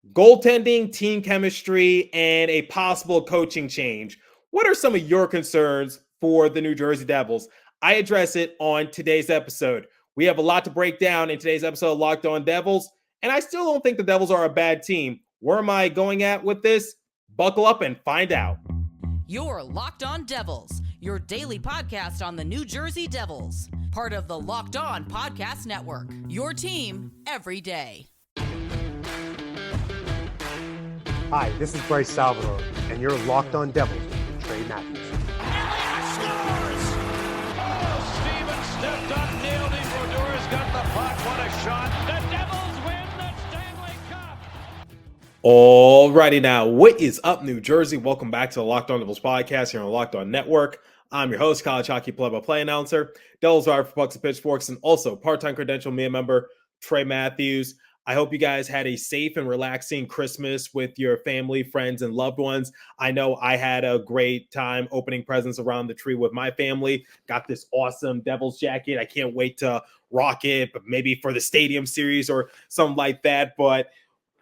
Goaltending, team chemistry, and a possible coaching change. What are some of your concerns for the New Jersey Devils? I address it on today's episode. We have a lot to break down in today's episode of Locked On Devils, and I still don't think the Devils are a bad team. Where am I going at with this? Buckle up and find out. You're Locked On Devils, your daily podcast on the New Jersey Devils, part of the Locked On Podcast Network, your team every day. Hi, this is Bryce Salvador, and you're Locked On Devils with Trey Matthews. Elliott scores! Oh, Stevens stepped up, nailed him. Brodor's got the puck. What a shot. The Devils win the Stanley Cup. Alrighty now, what is up, New Jersey? Welcome back to the Locked On Devils podcast here on the Locked On Network. I'm your host, college hockey play-by-play announcer, Devils writer for Pucks and Pitchforks, and also part-time credential media member, Trey Matthews. I hope you guys had a safe and relaxing Christmas with your family, friends, and loved ones. I know I had a great time opening presents around the tree with my family. Got this awesome Devils jacket. I can't wait to rock it, but maybe for the Stadium Series or something like that. But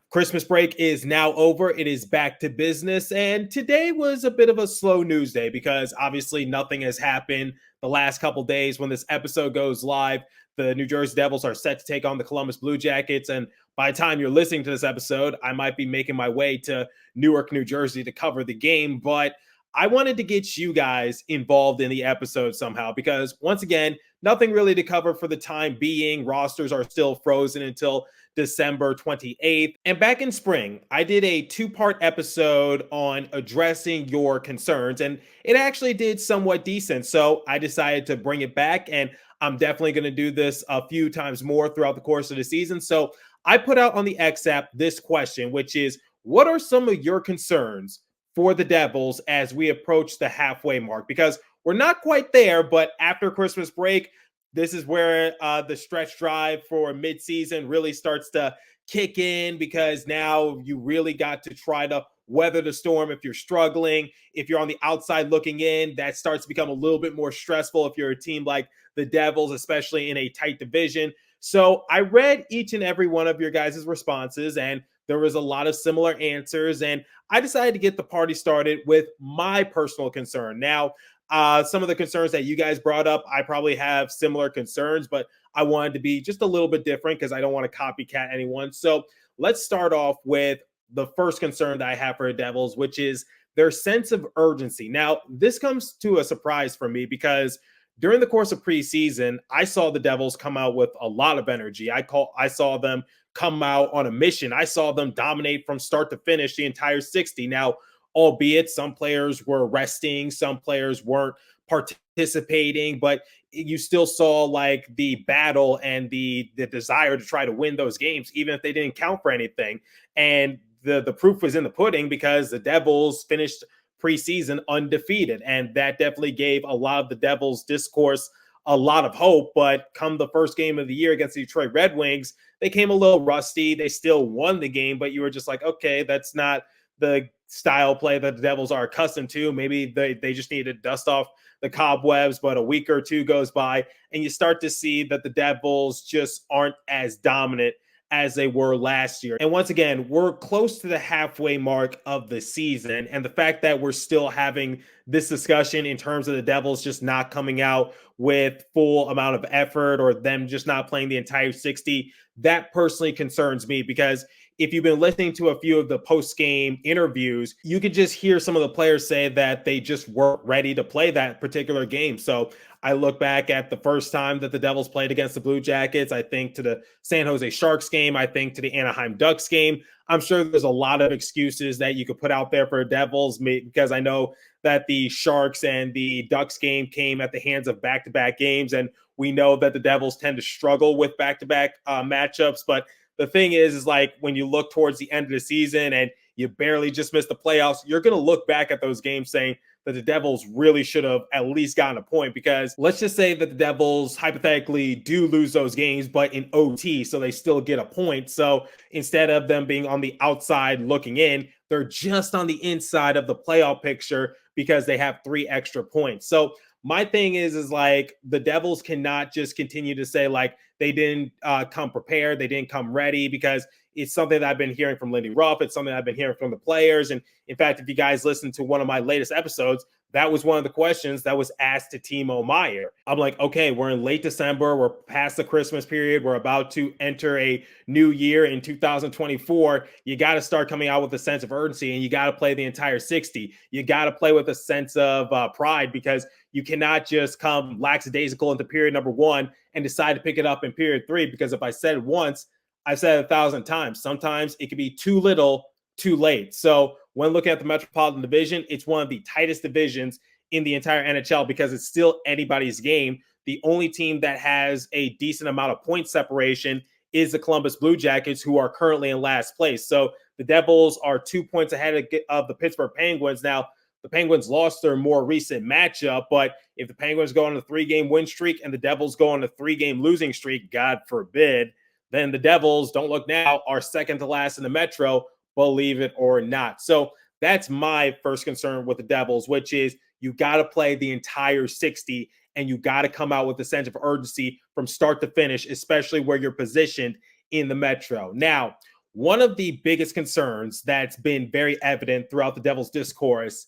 Christmas break is now over. It is back to business. And today was a bit of a slow news day because obviously nothing has happened the last couple days. When this episode goes live, the New Jersey Devils are set to take on the Columbus Blue Jackets. And by the time you're listening to this episode, I might be making my way to Newark, New Jersey to cover the game. But I wanted to get you guys involved in the episode somehow because, once again, nothing really to cover for the time being. Rosters are still frozen until December 28th. And back in spring, I did a two-part episode on addressing your concerns, and it actually did somewhat decent. So I decided to bring it back, and I'm definitely going to do this a few times more throughout the course of the season. So I put out on the X app this question, which is, what are some of your concerns for the Devils as we approach the halfway mark? Because we're not quite there, but after Christmas break, this is where the stretch drive for midseason really starts to kick in, because now you really got to try to weather the storm if you're struggling. If you're on the outside looking in, that starts to become a little bit more stressful if you're a team like the Devils, especially in a tight division. So I read each and every one of your guys' responses, and there was a lot of similar answers, and I decided to get the party started with my personal concern. Now, some of the concerns that you guys brought up, I probably have similar concerns, but I wanted to be just a little bit different because I don't want to copycat anyone. So let's start off with the first concern that I have for the Devils, which is their sense of urgency. Now, this comes to a surprise for me because during the course of preseason, I saw the Devils come out with a lot of energy. I saw them come out on a mission. I saw them dominate from start to finish the entire 60. Now, albeit some players were resting, some players weren't participating, but you still saw like the battle and the desire to try to win those games, even if they didn't count for anything. And the proof was in the pudding because the Devils finished preseason undefeated, and that definitely gave a lot of the Devils discourse a lot of hope. But come the first game of the year against the Detroit Red Wings, they came a little rusty. They still won the game, but you were just like, okay, that's not the style play that the Devils are accustomed to. Maybe they just need to dust off the cobwebs, but a week or two goes by and you start to see that the Devils just aren't as dominant as they were last year. And once again, we're close to the halfway mark of the season. And the fact that we're still having this discussion in terms of the Devils just not coming out with full amount of effort or them just not playing the entire 60, that personally concerns me, because if you've been listening to a few of the post-game interviews, you could just hear some of the players say that they just weren't ready to play that particular game. So I look back at the first time that the Devils played against the Blue Jackets. I think to the San Jose Sharks game. I think to the Anaheim Ducks game. I'm sure there's a lot of excuses that you could put out there for Devils, because I know that the Sharks and the Ducks game came at the hands of back-to-back games, and we know that the Devils tend to struggle with back-to-back matchups. But the thing is like when you look towards the end of the season and you barely just missed the playoffs, you're going to look back at those games saying that the Devils really should have at least gotten a point, because let's just say that the Devils hypothetically do lose those games, but in OT, so they still get a point. So instead of them being on the outside looking in, they're just on the inside of the playoff picture because they have 3 extra points. So my thing is like the Devils cannot just continue to say like they didn't come prepared, they didn't come ready, because it's something that I've been hearing from Lindy Ruff. It's something I've been hearing from the players. And in fact, if you guys listen to one of my latest episodes, that was one of the questions that was asked to Timo Meier. I'm like, okay, we're in late December. We're past the Christmas period. We're about to enter a new year in 2024. You got to start coming out with a sense of urgency, and you got to play the entire 60. You got to play with a sense of pride, because you cannot just come lackadaisical into period number 1 and decide to pick it up in period 3. Because if I said it once, I've said it 1,000 times. Sometimes it can be too little, too late. So when looking at the Metropolitan Division, it's one of the tightest divisions in the entire NHL because it's still anybody's game. The only team that has a decent amount of point separation is the Columbus Blue Jackets, who are currently in last place. So the Devils are 2 points ahead of the Pittsburgh Penguins. Now, the Penguins lost their more recent matchup, but if the Penguins go on a 3-game win streak and the Devils go on a 3-game losing streak, God forbid, then the Devils, don't look now, are second to last in the Metro, believe it or not. So that's my first concern with the Devils, which is you got to play the entire 60 and you got to come out with a sense of urgency from start to finish, especially where you're positioned in the Metro. Now, one of the biggest concerns that's been very evident throughout the Devils discourse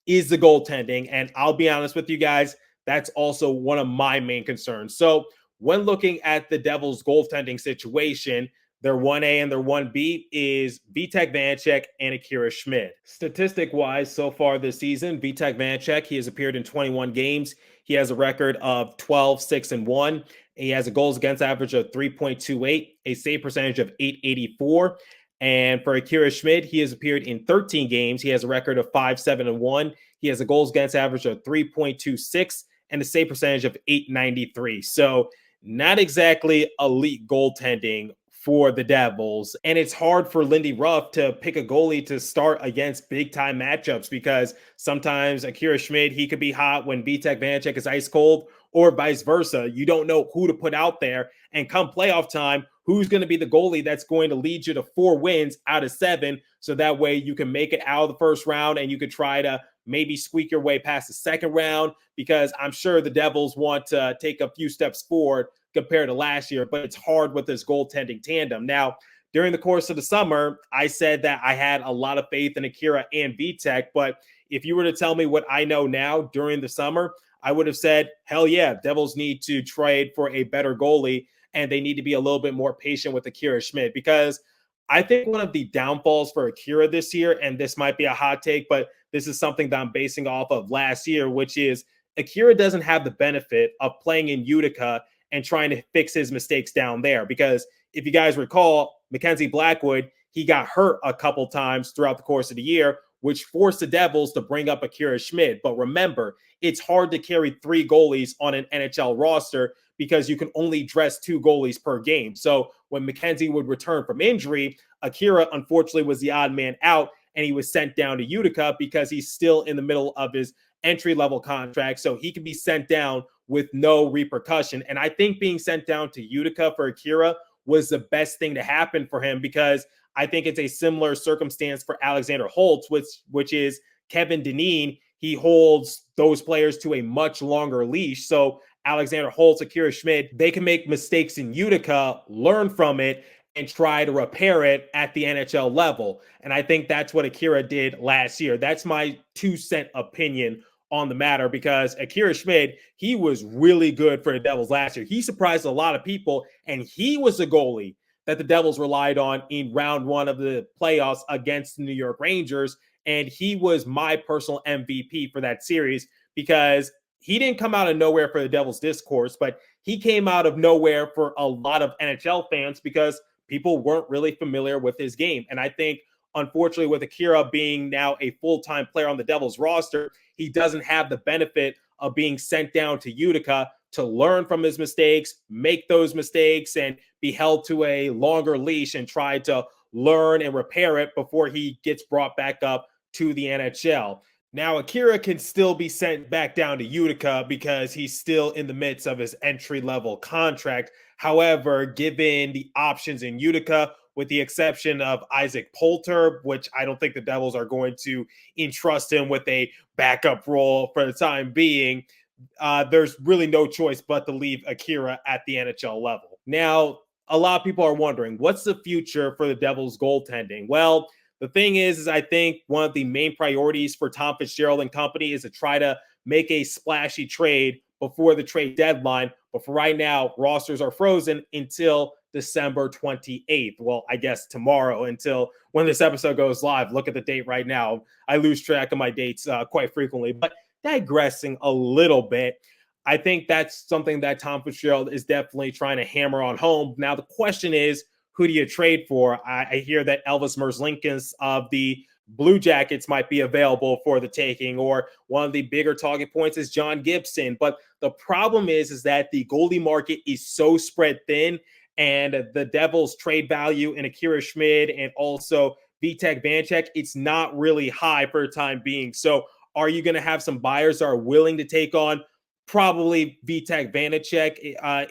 is the goaltending. And I'll be honest with you guys, that's also one of my main concerns. So when looking at the Devils goaltending situation, their 1A and their 1B is Vitek Vanecek and Akira Schmid. Statistic-wise, so far this season, Vitek Vanecek, he has appeared in 21 games. He has a record of 12-6-1. He has a goals against average of 3.28, a save percentage of .884. And for Akira Schmid, he has appeared in 13 games. He has a record of 5-7-1. He has a goals against average of 3.26 and a save percentage of .893. So not exactly elite goaltending for the Devils. And it's hard for Lindy Ruff to pick a goalie to start against big-time matchups because sometimes Akira Schmid, he could be hot when Vitek Vanecek is ice cold, or vice versa. You don't know who to put out there. And come playoff time, who's going to be the goalie that's going to lead you to 4 wins out of 7, so that way you can make it out of the first round and you could try to maybe squeak your way past the second round, because I'm sure the Devils want to take a few steps forward compared to last year, but it's hard with this goaltending tandem. Now, during the course of the summer, I said that I had a lot of faith in Akira and Vitek, but if you were to tell me what I know now during the summer, I would have said, hell yeah, Devils need to trade for a better goalie, and they need to be a little bit more patient with Akira Schmid, because I think one of the downfalls for Akira this year, and this might be a hot take, but this is something that I'm basing off of last year, which is Akira doesn't have the benefit of playing in Utica and trying to fix his mistakes down there. Because if you guys recall, Mackenzie Blackwood, he got hurt a couple times throughout the course of the year, which forced the Devils to bring up Akira Schmid. But remember, it's hard to carry 3 goalies on an NHL roster because you can only dress 2 goalies per game. So when Mackenzie would return from injury, Akira, unfortunately, was the odd man out, and he was sent down to Utica because he's still in the middle of his entry-level contract, so he can be sent down with no repercussion. And I think being sent down to Utica for Akira was the best thing to happen for him, because I think it's a similar circumstance for Alexander Holtz, which is Kevin Dineen. He holds those players to a much longer leash. So Alexander Holtz, Akira Schmid, they can make mistakes in Utica, learn from it, and try to repair it at the NHL level. And I think that's what Akira did last year. That's my 2-cent opinion on the matter, because Akira Schmid, he was really good for the Devils last year. He surprised a lot of people, and he was the goalie that the Devils relied on in round 1 of the playoffs against the New York Rangers. And he was my personal MVP for that series, because he didn't come out of nowhere for the Devils discourse, but he came out of nowhere for a lot of NHL fans because people weren't really familiar with his game. And I think, unfortunately, with Akira being now a full-time player on the Devils roster, he doesn't have the benefit of being sent down to Utica to learn from his mistakes, make those mistakes, and be held to a longer leash and try to learn and repair it before he gets brought back up to the NHL. Now, Akira can still be sent back down to Utica because he's still in the midst of his entry-level contract. However, given the options in Utica, with the exception of Isaac Poulter, which I don't think the Devils are going to entrust him with a backup role for the time being, there's really no choice but to leave Akira at the NHL level. Now, a lot of people are wondering, what's the future for the Devils goaltending? Well, the thing is I think one of the main priorities for Tom Fitzgerald and company is to try to make a splashy trade before the trade deadline. But for right now, rosters are frozen until December 28th. Well, I guess tomorrow, until when this episode goes live. Look at the date right now. I lose track of my dates quite frequently. But digressing a little bit, I think that's something that Tom Fitzgerald is definitely trying to hammer on home. Now, the question is, who do you trade for? I hear that Elvis Merzlikins of the Blue Jackets might be available for the taking, or one of the bigger talking points is John Gibson. But the problem is that the goalie market is so spread thin, and the Devils' trade value in Akira Schmid and also Vitek Vanecek, it's not really high for the time being. So are you going to have some buyers that are willing to take on probably Vitek Vanecek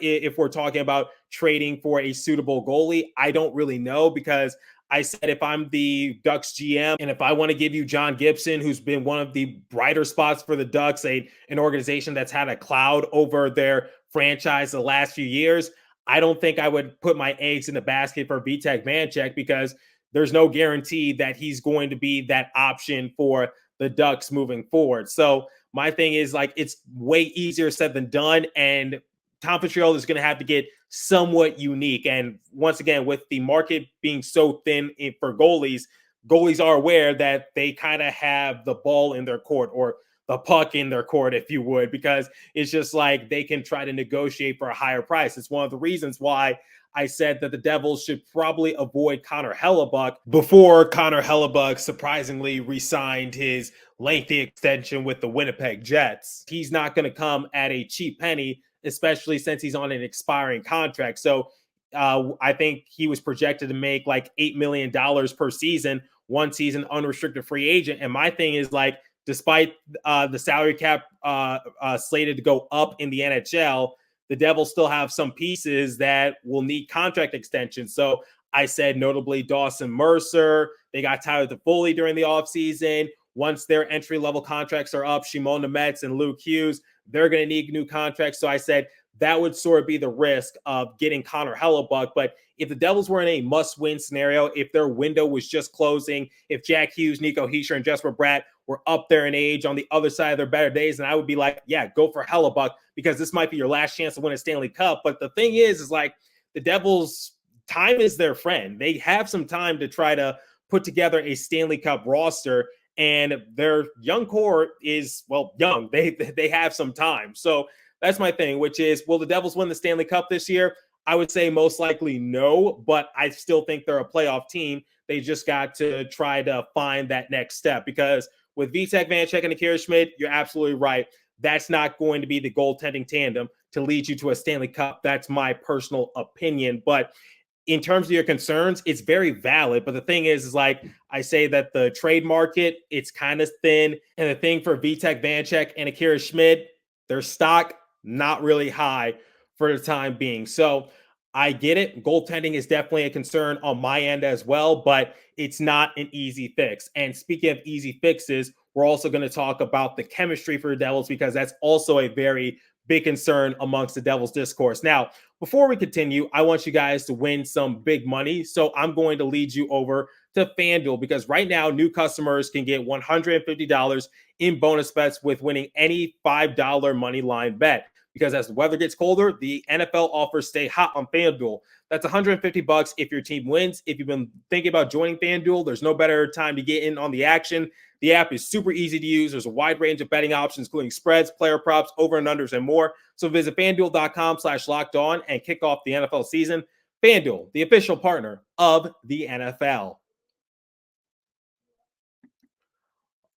if we're talking about trading for a suitable goalie? I don't really know, because I said if I'm the Ducks GM and if I want to give you John Gibson, who's been one of the brighter spots for the Ducks, an organization that's had a cloud over their franchise the last few years, I don't think I would put my eggs in the basket for Vitek Vanecek, because there's no guarantee that he's going to be that option for the Ducks moving forward. So my thing is, like, it's way easier said than done, and Tom Fitzgerald is going to have to get somewhat unique. And once again, with the market being so thin for goalies are aware that they kind of have the ball in their court, or the puck in their court, if you would, because it's just like they can try to negotiate for a higher price. It's one of the reasons why I said that the Devils should probably avoid Connor Hellebuck before Connor Hellebuck surprisingly re-signed his lengthy extension with the Winnipeg Jets. He's not going to come at a cheap penny, especially since he's on an expiring contract. So I think he was projected to make like $8 million per season, one season unrestricted free agent. And my thing is, like, despite the salary cap slated to go up in the NHL, the Devils still have some pieces that will need contract extensions. So I said notably Dawson Mercer. They got Tyler Toffoli during the offseason. Once their entry-level contracts are up, Shimon Nemets and Luke Hughes, they're going to need new contracts. So I said that would sort of be the risk of getting Connor Hellebuck. But if the Devils were in a must-win scenario, if their window was just closing, if Jack Hughes, Nico Hischier, and Jesper Bratt were up there in age on the other side of their better days, then I would be like, yeah, go for Hellebuck, because this might be your last chance to win a Stanley Cup. But the thing is like, the Devils, time is their friend. They have some time to try to put together a Stanley Cup roster, and their young core is, well, young. They have some time. So that's my thing, which is, will the Devils win the Stanley Cup this year? I would say most likely no, but I still think they're a playoff team. They just got to try to find that next step, because with Vitek Vanecek and Akira Schmid, you're absolutely right. That's not going to be the goaltending tandem to lead you to a Stanley Cup. That's my personal opinion. But in terms of your concerns, it's very valid. But the thing is like, I say that the trade market, it's kind of thin. And the thing for Vitek Vanecek and Akira Schmid, their stock, not really high for the time being. So I get it. Goaltending is definitely a concern on my end as well, but it's not an easy fix. And speaking of easy fixes, we're also going to talk about the chemistry for the Devils, because that's also a very big concern amongst the Devils discourse. Now, before we continue, I want you guys to win some big money. So I'm going to lead you over to FanDuel, because right now new customers can get $150 in bonus bets with winning any $5 money line bet. Because as the weather gets colder, the NFL offers stay hot on FanDuel. That's $150 if your team wins. If you've been thinking about joining FanDuel, there's no better time to get in on the action. The app is super easy to use. There's a wide range of betting options, including spreads, player props, over and unders, and more. So visit FanDuel.com/lockedon and kick off the NFL season. FanDuel, the official partner of the NFL.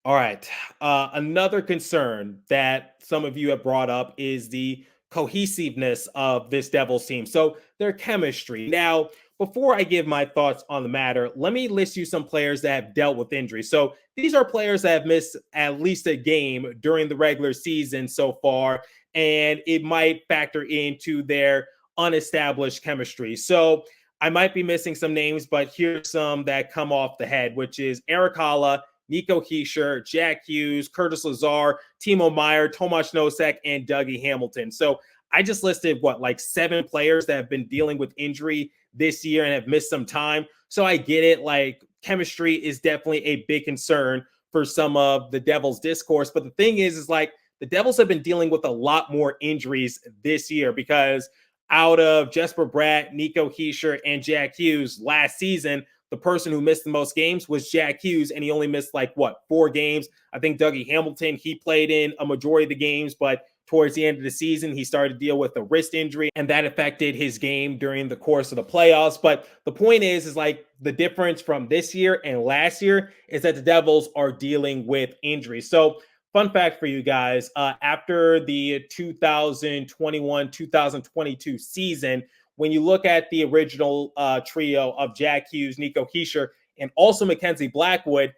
All right. Another concern that some of you have brought up is the cohesiveness of this Devils team. So their chemistry. Now, before I give my thoughts on the matter, let me list you some players that have dealt with injuries. So these are players that have missed at least a game during the regular season so far, and it might factor into their unestablished chemistry. So I might be missing some names, but here's some that come off the head, which is Erik Haula, Nico Hischier, Jack Hughes, Curtis Lazar, Timo Meier, Tomas Nosek, and Dougie Hamilton. So I just listed like 7 players that have been dealing with injury this year and have missed some time. So I get it. Like, chemistry is definitely a big concern for some of the Devils discourse. But the thing is like the Devils have been dealing with a lot more injuries this year because out of Jesper Bratt, Nico Hischier, and Jack Hughes last season, the person who missed the most games was Jack Hughes, and he only missed 4 games. I think Dougie Hamilton, he played in a majority of the games, but towards the end of the season, he started to deal with a wrist injury, and that affected his game during the course of the playoffs. But the point is like the difference from this year and last year is that the Devils are dealing with injuries. So fun fact for you guys, after the 2021-2022 season, when you look at the original trio of Jack Hughes, Nico Hischier, and also Mackenzie Blackwood,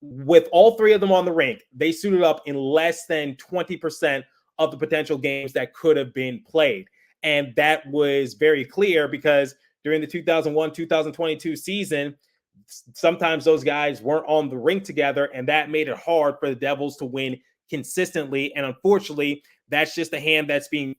with all 3 of them on the rink, they suited up in less than 20% of the potential games that could have been played. And that was very clear because during the 2001-2022 season, sometimes those guys weren't on the rink together, and that made it hard for the Devils to win consistently. And unfortunately, that's just a hand that's being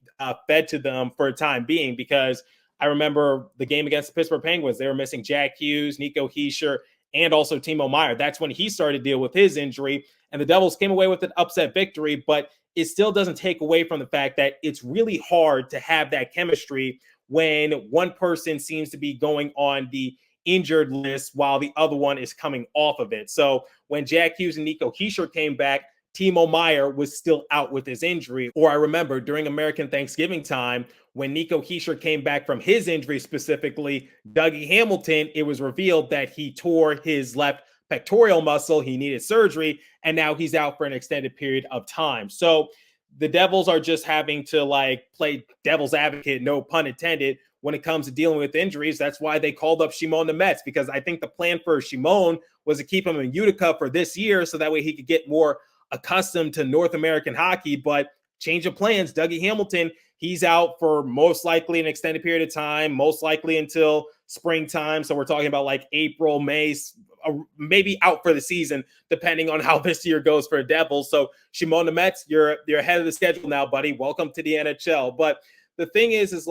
fed to them for a time being, because I remember the game against the Pittsburgh Penguins, they were missing Jack Hughes, Nico Hischier, and also Timo Meier. That's when he started to deal with his injury, and the Devils came away with an upset victory, but it still doesn't take away from the fact that it's really hard to have that chemistry when one person seems to be going on the injured list while the other one is coming off of it. So when Jack Hughes and Nico Hischier came back, Timo Meier was still out with his injury. Or I remember during American Thanksgiving time, when Nico Hischier came back from his injury, specifically Dougie Hamilton, it was revealed that he tore his left pectoral muscle. He needed surgery, and now he's out for an extended period of time. So the Devils are just having to play devil's advocate, no pun intended, when it comes to dealing with injuries. That's why they called up Shimon the Mets, because I think the plan for Shimon was to keep him in Utica for this year so that way he could get more accustomed to North American hockey. But change of plans, Dougie Hamilton, he's out for most likely an extended period of time, most likely until springtime. So we're talking about April, May, maybe out for the season, depending on how this year goes for the Devils. So Shimon the Mets, you're ahead of the schedule now, buddy. Welcome to the NHL. But the thing is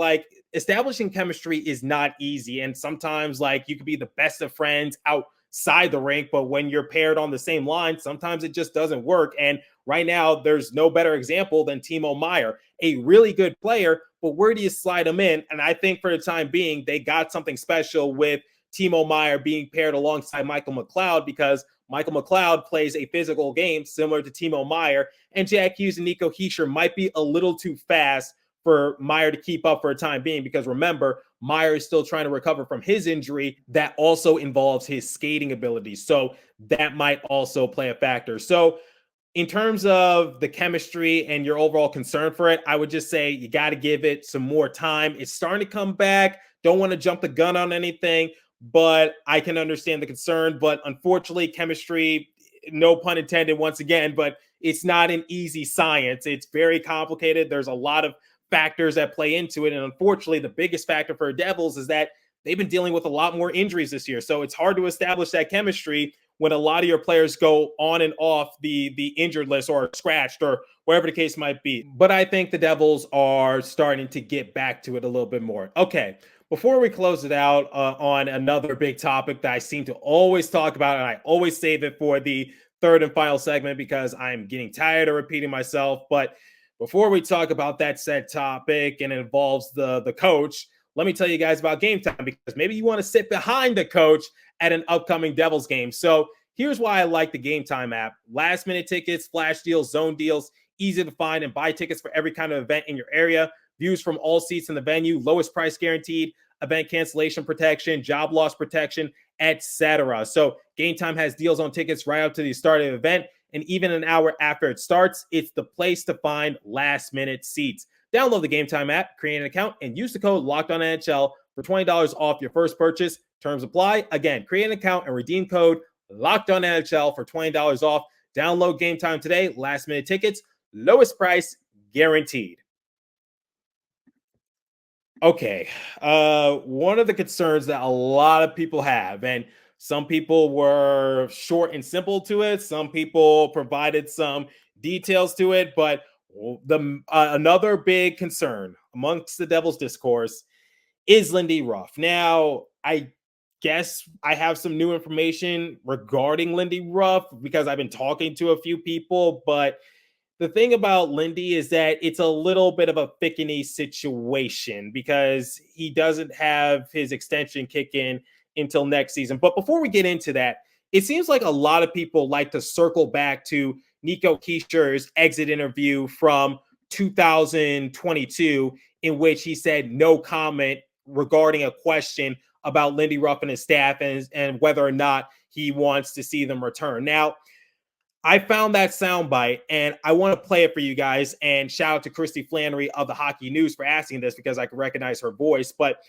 establishing chemistry is not easy. And sometimes you could be the best of friends outside the rink, but when you're paired on the same line, sometimes it just doesn't work. And right now, there's no better example than Timo Meier, a really good player, but where do you slide him in? And I think for the time being, they got something special with Timo Meier being paired alongside Michael McLeod, because Michael McLeod plays a physical game similar to Timo Meier, and Jack Hughes and Nico Hischier might be a little too fast for Meier to keep up for a time being, because remember, Meier is still trying to recover from his injury. That also involves his skating abilities. So that might also play a factor. So in terms of the chemistry and your overall concern for it, I would just say you got to give it some more time. It's starting to come back. Don't want to jump the gun on anything, but I can understand the concern. But unfortunately, chemistry, no pun intended once again, but it's not an easy science. It's very complicated. There's a lot of factors that play into it. And unfortunately, the biggest factor for the Devils is that they've been dealing with a lot more injuries this year. So it's hard to establish that chemistry when a lot of your players go on and off the injured list or scratched or whatever the case might be. But I think the Devils are starting to get back to it a little bit more. Okay, before we close it out on another big topic that I seem to always talk about, and I always save it for the third and final segment because I'm getting tired of repeating myself. But before we talk about that said topic and it involves the coach, let me tell you guys about Game Time, because maybe you want to sit behind the coach at an upcoming Devils game. So here's why I like the Game Time app. Last minute tickets, flash deals, zone deals, easy to find and buy tickets for every kind of event in your area. Views from all seats in the venue, lowest price guaranteed, event cancellation protection, job loss protection, etc. So Game Time has deals on tickets right up to the start of the event, and even an hour after it starts. It's the place to find last minute seats. Download the Game Time app, create an account, and use the code LOCKEDONNHL for $20 off your first purchase. Terms apply. Again, create an account and redeem code LOCKEDONNHL for $20 off. Download Game Time today. Last minute tickets, lowest price guaranteed. Okay, one of the concerns that a lot of people have, and some people were short and simple to it, some people provided some details to it, but another big concern amongst the Devils discourse is Lindy Ruff. Now, I guess I have some new information regarding Lindy Ruff because I've been talking to a few people, but the thing about Lindy is that it's a little bit of a thickety situation because he doesn't have his extension kick in until next season. But before we get into that, it seems like a lot of people like to circle back to Nico Hischier's exit interview from 2022, in which he said no comment regarding a question about Lindy Ruff and his staff and whether or not he wants to see them return. Now, I found that soundbite and I want to play it for you guys. And shout out to Christy Flannery of the Hockey News for asking this because I could recognize her voice. But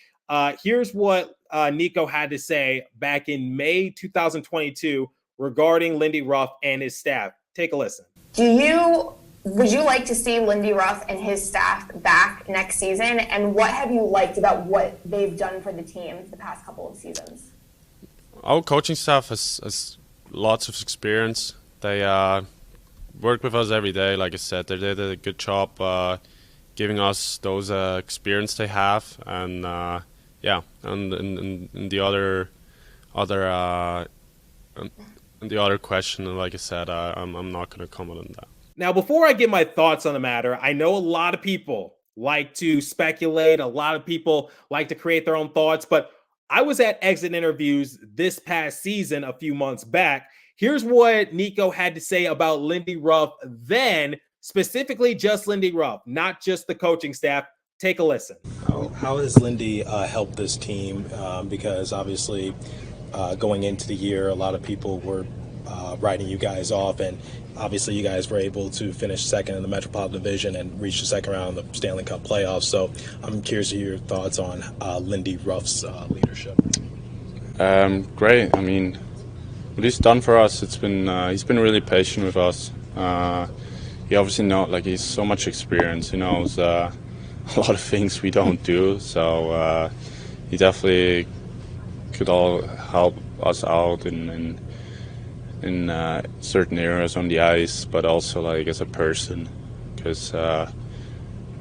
here's what Nico had to say back in May 2022 regarding Lindy Ruff and his staff. Take a listen. Would you like to see Lindy Ruff and his staff back next season? And what have you liked about what they've done for the team the past couple of seasons? Our coaching staff has lots of experience. They work with us every day. Like I said, they did a good job giving us those experience they have. And and the other question, like I said, I'm not going to comment on that. Now, before I give my thoughts on the matter, I know a lot of people like to speculate. A lot of people like to create their own thoughts, but I was at exit interviews this past season a few months back. Here's what Nico had to say about Lindy Ruff then, specifically just Lindy Ruff, not just the coaching staff. Take a listen. How has Lindy helped this team? Because obviously going into the year, a lot of people were writing you guys off, and obviously you guys were able to finish second in the Metropolitan Division and reach the second round of the Stanley Cup playoffs. So I'm curious to hear your thoughts on Lindy Ruff's leadership. Great. I mean, what he's done for us, he's been really patient with us. He obviously he's so much experience. He knows a lot of things we don't do. So he definitely could all help us out in certain areas on the ice, but also as a person, because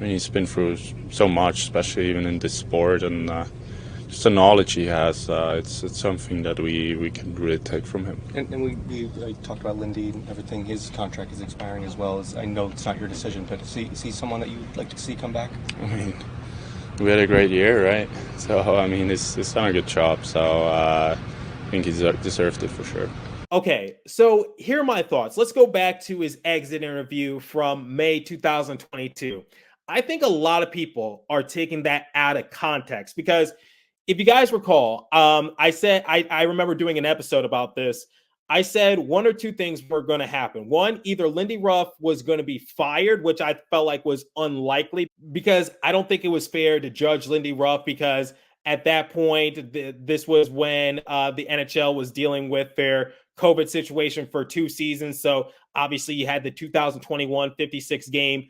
he's been through so much, especially even in this sport, and just the knowledge he has. It's something that we can really take from him. And we talked about Lindy and everything. His contract is expiring as well. I know it's not your decision, but is he someone that you'd like to see come back? I mean, we had a great year, right? So I mean, he's done a good job. So I think he deserved it for sure. Okay, so here are my thoughts. Let's go back to his exit interview from May 2022. I think a lot of people are taking that out of context because if you guys recall, I said, I remember doing an episode about this. I said one or two things were going to happen. One, either Lindy Ruff was going to be fired, which I felt like was unlikely because I don't think it was fair to judge Lindy Ruff because at that point, this was when the NHL was dealing with their COVID situation for 2 seasons. So obviously you had the 2021 56 game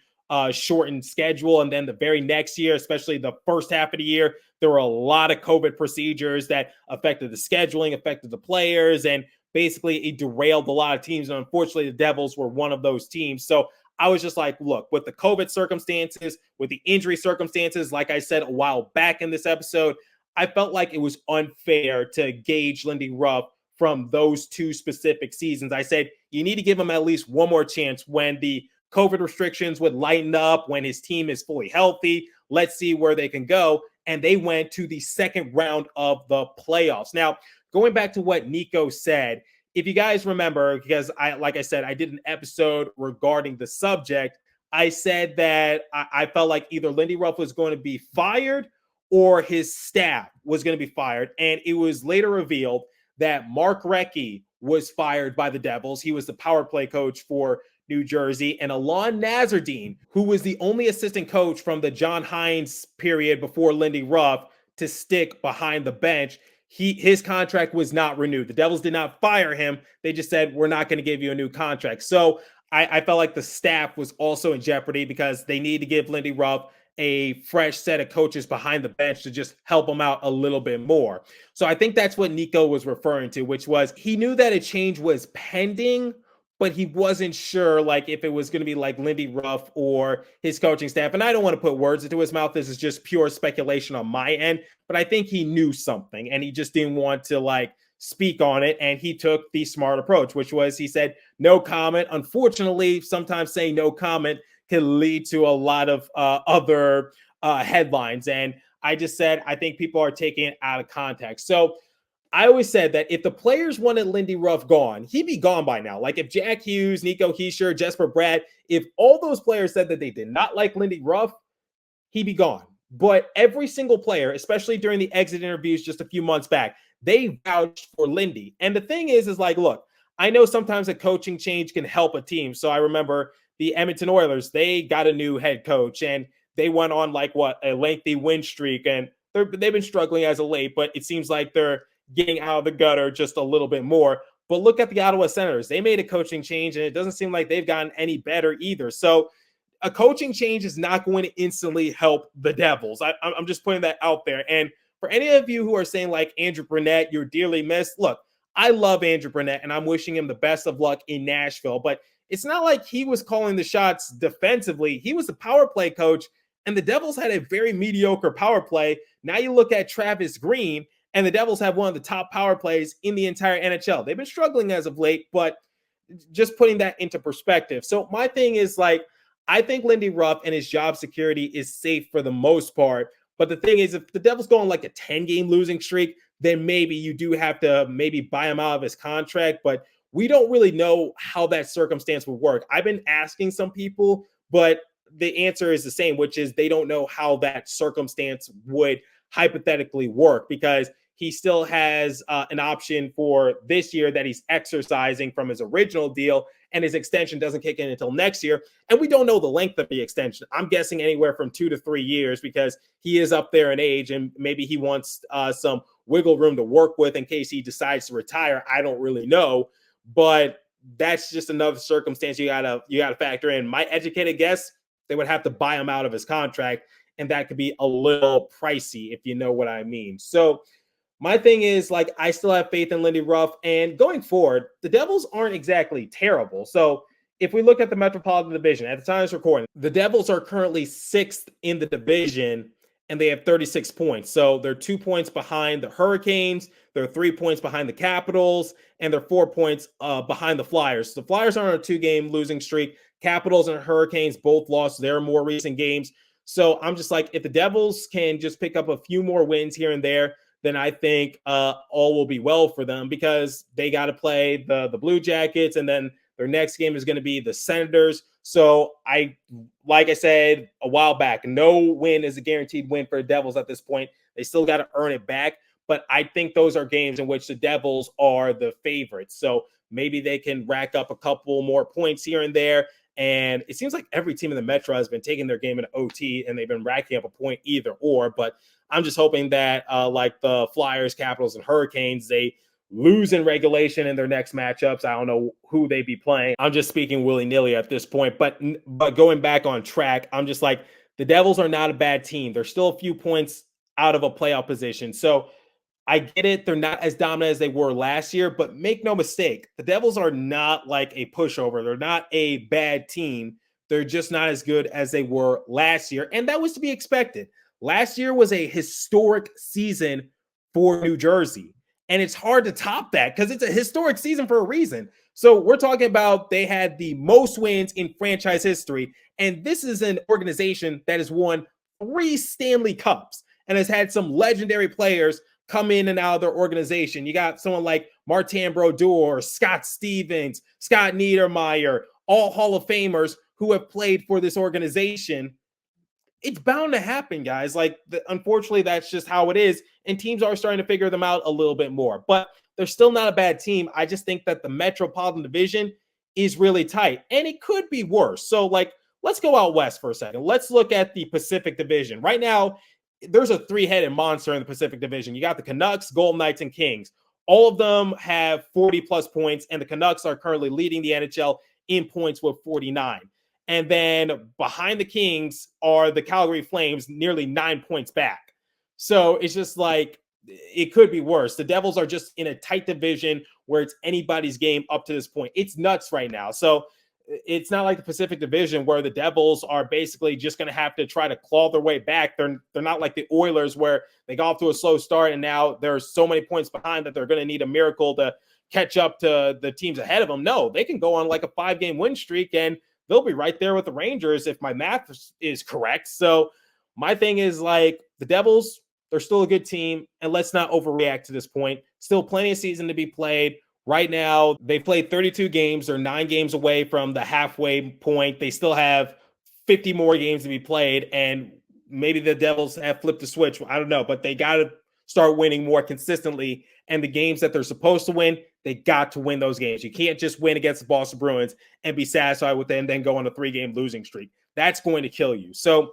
shortened schedule. And then the very next year, especially the first half of the year, there were a lot of COVID procedures that affected the scheduling, affected the players, and basically it derailed a lot of teams. And unfortunately, the Devils were one of those teams. So I was just like, look, with the COVID circumstances, with the injury circumstances, like I said a while back in this episode, I felt like it was unfair to gauge Lindy Ruff from those 2 specific seasons. I said, you need to give him at least one more chance when the COVID restrictions would lighten up, when his team is fully healthy. Let's see where they can go. And they went to the second round of the playoffs. Now, going back to what Nico said, if you guys remember, because like I said, I did an episode regarding the subject. I said that I felt like either Lindy Ruff was going to be fired or his staff was going to be fired. And it was later revealed that Mark Recchi was fired by the Devils. He was the power play coach for New Jersey. And Alon Nazardine, who was the only assistant coach from the John Hines period before Lindy Ruff to stick behind the bench, his contract was not renewed. The Devils did not fire him. They just said, we're not going to give you a new contract. So I felt like the staff was also in jeopardy because they need to give Lindy Ruff a fresh set of coaches behind the bench to just help him out a little bit more. So I think that's what Nico was referring to, which was he knew that a change was pending, but he wasn't sure like if it was going to be like Lindy Ruff or his coaching staff. And I don't want to put words into his mouth. This is just pure speculation on my end, but I think he knew something and he just didn't want to like speak on it. And he took the smart approach, which was he said, no comment. Unfortunately, sometimes saying no comment can lead to a lot of other headlines. And I just said, I think people are taking it out of context. So I always said that if the players wanted Lindy Ruff gone, he'd be gone by now. Like if Jack Hughes, Nico Hischier, Jesper Bratt, if all those players said that they did not like Lindy Ruff, he'd be gone. But every single player, especially during the exit interviews just a few months back, they vouched for Lindy. And the thing is like, look, I know sometimes a coaching change can help a team. So I remember the Edmonton Oilers, they got a new head coach and they went on like a lengthy win streak. And they've been struggling as of late, but it seems like they're getting out of the gutter just a little bit more. But look at the Ottawa Senators. They made a coaching change, and it doesn't seem like they've gotten any better either. So a coaching change is not going to instantly help the Devils. I'm just putting that out there. And for any of you who are saying like Andrew Brunette, you're dearly missed, look, I love Andrew Brunette, and I'm wishing him the best of luck in Nashville. But it's not like he was calling the shots defensively. He was the power play coach, and the Devils had a very mediocre power play. Now you look at Travis Green, and the Devils have one of the top power plays in the entire NHL. They've been struggling as of late, but just putting that into perspective. So my thing is like, I think Lindy Ruff and his job security is safe for the most part. But the thing is, if the Devils go on like a 10-game losing streak, then maybe you do have to maybe buy him out of his contract. But we don't really know how that circumstance would work. I've been asking some people, but the answer is the same, which is they don't know how that circumstance would hypothetically work because he still has an option for this year that he's exercising from his original deal, and his extension doesn't kick in until next year. And we don't know the length of the extension. I'm guessing anywhere from 2 to 3 years because he is up there in age, and maybe he wants some wiggle room to work with in case he decides to retire. I don't really know, but that's just another circumstance you gotta factor in. My educated guess, they would have to buy him out of his contract, and that could be a little pricey if you know what I mean. So my thing is, like, I still have faith in Lindy Ruff. And going forward, the Devils aren't exactly terrible. So if we look at the Metropolitan Division, at the time of this recording, the Devils are currently 6th in the division, and they have 36 points. So they're 2 points behind the Hurricanes. They're 3 points behind the Capitals, and they're 4 points behind the Flyers. The Flyers are on a 2-game losing streak. Capitals and Hurricanes both lost their more recent games. So I'm just like, if the Devils can just pick up a few more wins here and there, then I think all will be well for them because they got to play the Blue Jackets, and then their next game is going to be the Senators. So like I said a while back, no win is a guaranteed win for the Devils at this point. They still got to earn it back. But I think those are games in which the Devils are the favorites. So maybe they can rack up a couple more points here and there. And it seems like every team in the Metro has been taking their game in OT, and they've been racking up a point either or. But I'm just hoping that like the Flyers, Capitals, and Hurricanes, they lose in regulation in their next matchups. I don't know who they be playing. I'm just speaking willy-nilly at this point. But going back on track, I'm just like, the Devils are not a bad team. They're still a few points out of a playoff position. So I get it. They're not as dominant as they were last year, but make no mistake, the Devils are not like a pushover. They're not a bad team. They're just not as good as they were last year, and that was to be expected. Last year was a historic season for New Jersey, and it's hard to top that because it's a historic season for a reason. So we're talking about they had the most wins in franchise history, and this is an organization that has won 3 Stanley Cups and has had some legendary players come in and out of their organization. You got someone like Martin Brodeur, Scott Stevens, Scott Niedermayer, all Hall of Famers who have played for this organization. It's bound to happen, guys. Like, unfortunately, that's just how it is. And teams are starting to figure them out a little bit more. But they're still not a bad team. I just think that the Metropolitan Division is really tight. And it could be worse. So, like, let's go out west for a second. Let's look at the Pacific Division. Right now, there's a 3-headed monster in the Pacific Division. You got the Canucks, Golden Knights, and Kings. All of them have 40-plus points, and the Canucks are currently leading the NHL in points with 49. And then behind the Kings are the Calgary Flames, nearly 9 points back. So it's just like it could be worse. The Devils are just in a tight division where it's anybody's game up to this point. It's nuts right now. So it's not like the Pacific Division where the Devils are basically just going to have to try to claw their way back. They're not like the Oilers where they got off to a slow start and now there's so many points behind that they're going to need a miracle to catch up to the teams ahead of them. No, they can go on like a 5-game win streak and they'll be right there with the Rangers if my math is correct. So my thing is like the Devils, they're still a good team, and let's not overreact to this point. Still plenty of season to be played. Right now, they've played 32 games. They're 9 games away from the halfway point. They still have 50 more games to be played, and maybe the Devils have flipped the switch. I don't know, but they got to start winning more consistently, and the games that they're supposed to win, they got to win those games. You can't just win against the Boston Bruins and be satisfied with it and then go on a 3-game losing streak. That's going to kill you. So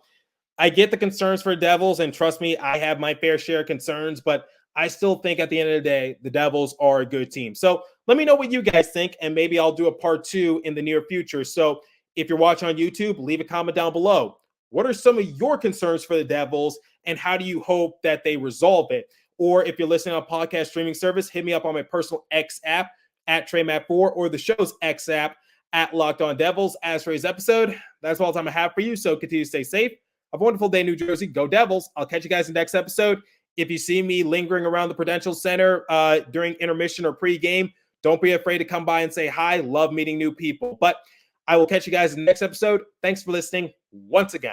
I get the concerns for Devils, and trust me, I have my fair share of concerns, but I still think at the end of the day, the Devils are a good team. So let me know what you guys think, and maybe I'll do a part 2 in the near future. So if you're watching on YouTube, leave a comment down below. What are some of your concerns for the Devils, and how do you hope that they resolve it? Or if you're listening on a podcast streaming service, hit me up on my personal X app at TreyMatt4 or the show's X app at Locked On Devils. As for today's episode, that's all the time I have for you, so continue to stay safe. Have a wonderful day, New Jersey. Go Devils. I'll catch you guys in the next episode. If you see me lingering around the Prudential Center during intermission or pregame, don't be afraid to come by and say hi. Love meeting new people. But I will catch you guys in the next episode. Thanks for listening once again.